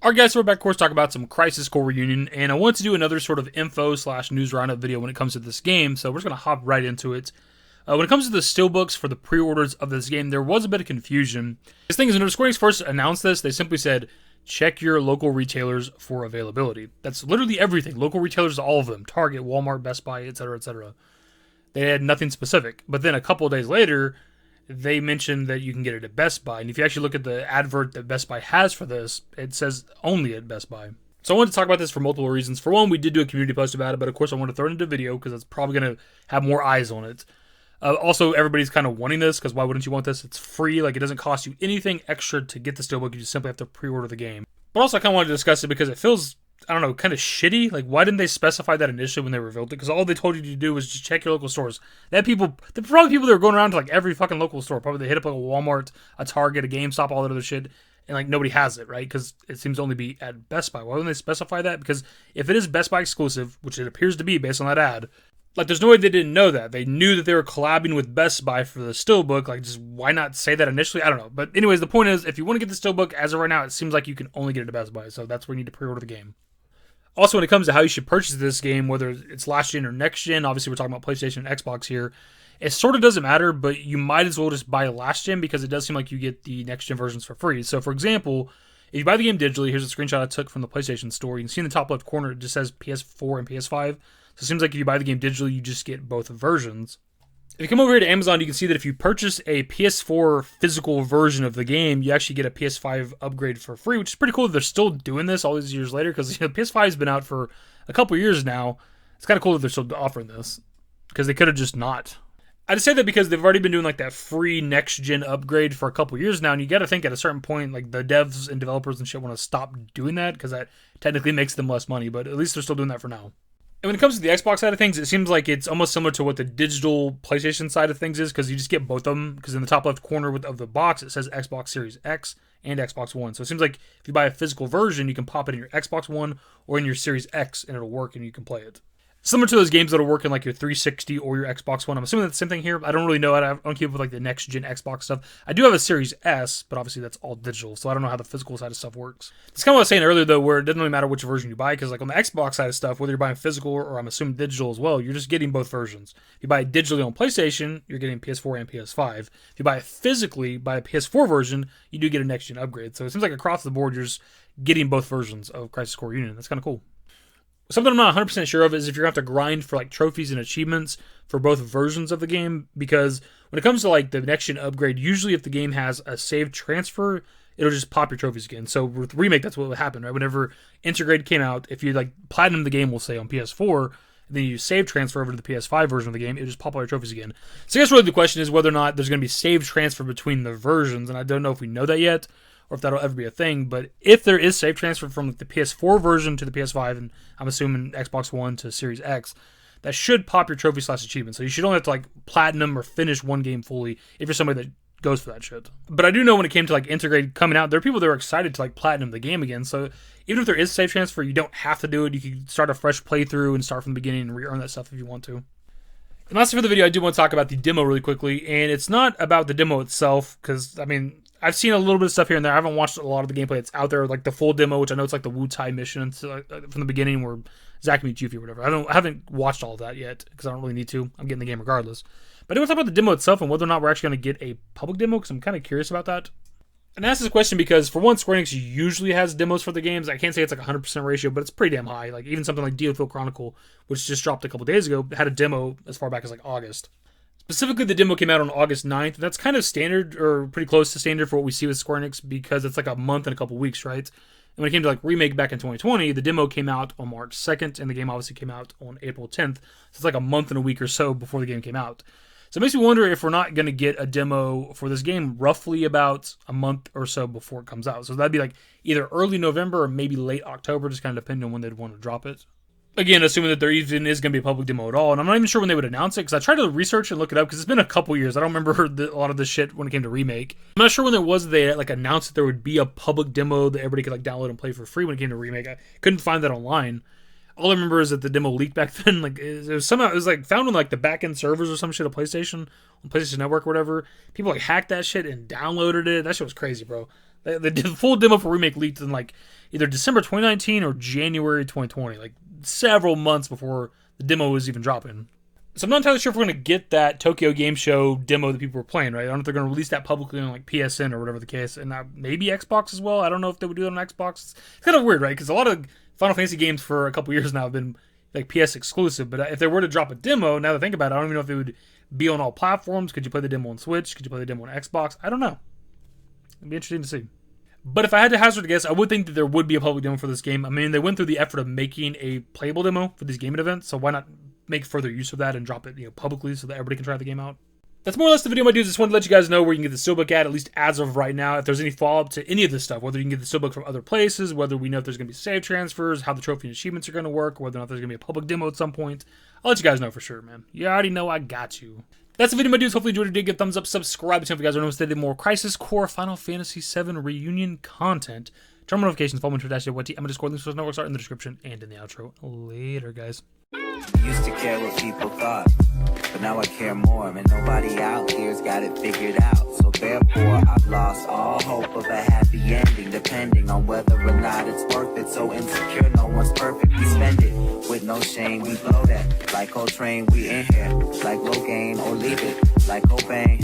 Alright guys, so we're back, of course, talk about some Crisis Core Reunion, and I want to do another sort of info/news roundup video when it comes to this game, so we're just going to hop right into it. When it comes to the steelbooks for the pre-orders of this game, there was a bit of confusion. This thing is, when Square Enix first announced this, they simply said, check your local retailers for availability. That's literally everything. Local retailers, all of them. Target, Walmart, Best Buy, etc., etc. They had nothing specific. But then a couple of days later, they mentioned that you can get it at Best Buy. And if you actually look at the advert that Best Buy has for this, it says only at Best Buy. So I wanted to talk about this for multiple reasons. For one, we did do a community post about it, but of course I want to throw it into video because it's probably going to have more eyes on it. Also, everybody's kind of wanting this because why wouldn't you want this? It's free. Like, it doesn't cost you anything extra to get the Steelbook. You just simply have to pre-order the game. But also, I kind of wanted to discuss it because it feels, I don't know, kind of shitty. Like, why didn't they specify that initially when they revealed it? Because all they told you to do was just check your local stores. They're probably people that are going around to, like, every fucking local store. Probably they hit up, like, a Walmart, a Target, a GameStop, all that other shit. And, like, nobody has it, right? Because it seems to only be at Best Buy. Why wouldn't they specify that? Because if it is Best Buy exclusive, which it appears to be based on that ad, like, there's no way they didn't know that. They knew that they were collabing with Best Buy for the Steelbook. Like, just why not say that initially? I don't know. But anyways, the point is, if you want to get the Steelbook, as of right now, it seems like you can only get it at Best Buy. So that's where you need to pre-order the game. Also, when it comes to how you should purchase this game, whether it's last gen or next gen, obviously we're talking about PlayStation and Xbox here, it sort of doesn't matter, but you might as well just buy last gen because it does seem like you get the next gen versions for free. So, for example, if you buy the game digitally, here's a screenshot I took from the PlayStation Store. You can see in the top left corner, it just says PS4 and PS5. So it seems like if you buy the game digitally, you just get both versions. If you come over here to Amazon, you can see that if you purchase a PS4 physical version of the game, you actually get a PS5 upgrade for free, which is pretty cool that they're still doing this all these years later, because PS5 has been out for a couple years now. It's kind of cool that they're still offering this, because they could have just not. I just say that because they've already been doing like that free next-gen upgrade for a couple years now, and you got to think at a certain point, like the devs and developers and shit want to stop doing that, because that technically makes them less money, but at least they're still doing that for now. And when it comes to the Xbox side of things, it seems like it's almost similar to what the digital PlayStation side of things is, because you just get both of them, because in the top left corner of the box, it says Xbox Series X and Xbox One. So it seems like if you buy a physical version, you can pop it in your Xbox One or in your Series X, and it'll work, and you can play it. Similar to those games that'll work in like your 360 or your Xbox One. I'm assuming that's the same thing here. I don't really know. I don't keep up with like the next gen Xbox stuff. I do have a Series S, but obviously that's all digital, so I don't know how the physical side of stuff works. That's kind of what I was saying earlier, though, where it doesn't really matter which version you buy, because like on the Xbox side of stuff, whether you're buying physical or I'm assuming digital as well, you're just getting both versions. If you buy it digitally on PlayStation, you're getting PS4 and PS5. If you buy it physically, buy a PS4 version, you do get a next gen upgrade. So it seems like across the board, you're just getting both versions of Crisis Core Reunion. That's kind of cool. Something I'm not 100% sure of is if you're going to have to grind for like trophies and achievements for both versions of the game, because when it comes to like the next gen upgrade, usually if the game has a save transfer, it'll just pop your trophies again. So with Remake, that's what would happen, right? Whenever Integrate came out, if you like platinum the game, we'll say on PS4, and then you save transfer over to the PS5 version of the game, it'll just pop all your trophies again. So I guess really the question is whether or not there's going to be save transfer between the versions, and I don't know if we know that yet, or if that'll ever be a thing. But if there is save transfer from the PS4 version to the PS5, and I'm assuming Xbox One to Series X, that should pop your trophy/achievement. So you should only have to like platinum or finish one game fully if you're somebody that goes for that shit. But I do know when it came to like Integrate coming out, there are people that were excited to like platinum the game again. So even if there is save transfer, you don't have to do it. You can start a fresh playthrough and start from the beginning and re-earn that stuff if you want to. And lastly for the video, I do want to talk about the demo really quickly. And it's not about the demo itself, because, I mean, I've seen a little bit of stuff here and there. I haven't watched a lot of the gameplay that's out there, like the full demo, which I know it's like the Wu Tai mission from the beginning where Zack meets Yuffie or whatever. I haven't watched all of that yet, because I don't really need to. I'm getting the game regardless. But I do want to talk about the demo itself and whether or not we're actually going to get a public demo, because I'm kind of curious about that. And I ask this question because, for one, Square Enix usually has demos for the games. I can't say it's like a 100% ratio, but it's pretty damn high. Like, even something like DioField Chronicle, which just dropped a couple days ago, had a demo as far back as like August. Specifically, the demo came out on August 9th. That's kind of standard, or pretty close to standard for what we see with Square Enix, because it's like a month and a couple weeks, right? And when it came to like Remake back in 2020, the demo came out on March 2nd, and the game obviously came out on April 10th. So it's like a month and a week or so before the game came out. So it makes me wonder if we're not going to get a demo for this game roughly about a month or so before it comes out. So that'd be like either early November or maybe late October, just kind of depending on when they'd want to drop it. Again, assuming that there even is going to be a public demo at all. And I'm not even sure when they would announce it, because I tried to research and look it up, because it's been a couple years. I don't remember a lot of this shit when it came to Remake. I'm not sure when there was they like announced that there would be a public demo that everybody could like download and play for free when it came to Remake. I couldn't find that online. All I remember is that the demo leaked back then. Like, it was like found on like the back-end servers or some shit of PlayStation, on PlayStation Network or whatever. People like hacked that shit and downloaded it. That shit was crazy, bro. The full demo for Remake leaked in like either December 2019 or January 2020, like several months before the demo was even dropping. So I'm not entirely sure if we're going to get that Tokyo Game Show demo that people were playing, right? I don't know if they're going to release that publicly on like PSN or whatever the case, and maybe Xbox as well. I don't know if they would do it on Xbox. It's kind of weird, right? Because a lot of Final Fantasy games for a couple years now have been like PS exclusive, but if they were to drop a demo, now that I think about it, I don't even know if it would be on all platforms. Could you play the demo on Switch? Could you play the demo on Xbox? I don't know. It'd be interesting to see. But if I had to hazard a guess, I would think that there would be a public demo for this game. I mean, they went through the effort of making a playable demo for these gaming events, so why not make further use of that and drop it, publicly so that everybody can try the game out. That's more or less the video, my dudes. Just wanted to let you guys know where you can get the Steelbook at least as of right now. If there's any follow-up to any of this stuff, whether you can get the Steelbook from other places, whether we know if there's going to be save transfers, how the trophy and achievements are going to work, whether or not there's going to be a public demo at some point, I'll let you guys know for sure, man. You already know I got you. That's the video, my dudes. Hopefully you enjoyed it. Did give a thumbs up, subscribe to the channel if you guys are interested in more Crisis Core Final Fantasy 7 reunion content. Turn on notifications, follow me on Twitter, I'm a Discord, links to those networks are in the description and in the outro. Later, guys. Used to care what people thought, but now I care more, and nobody out here's got it figured out. So therefore, I've lost all hope of a happy ending, depending on whether or not it's worth it. So insecure, no one's perfect. We spend it with no shame. We blow that like Coltrane. We in here like Logain, or leave it like Cobain.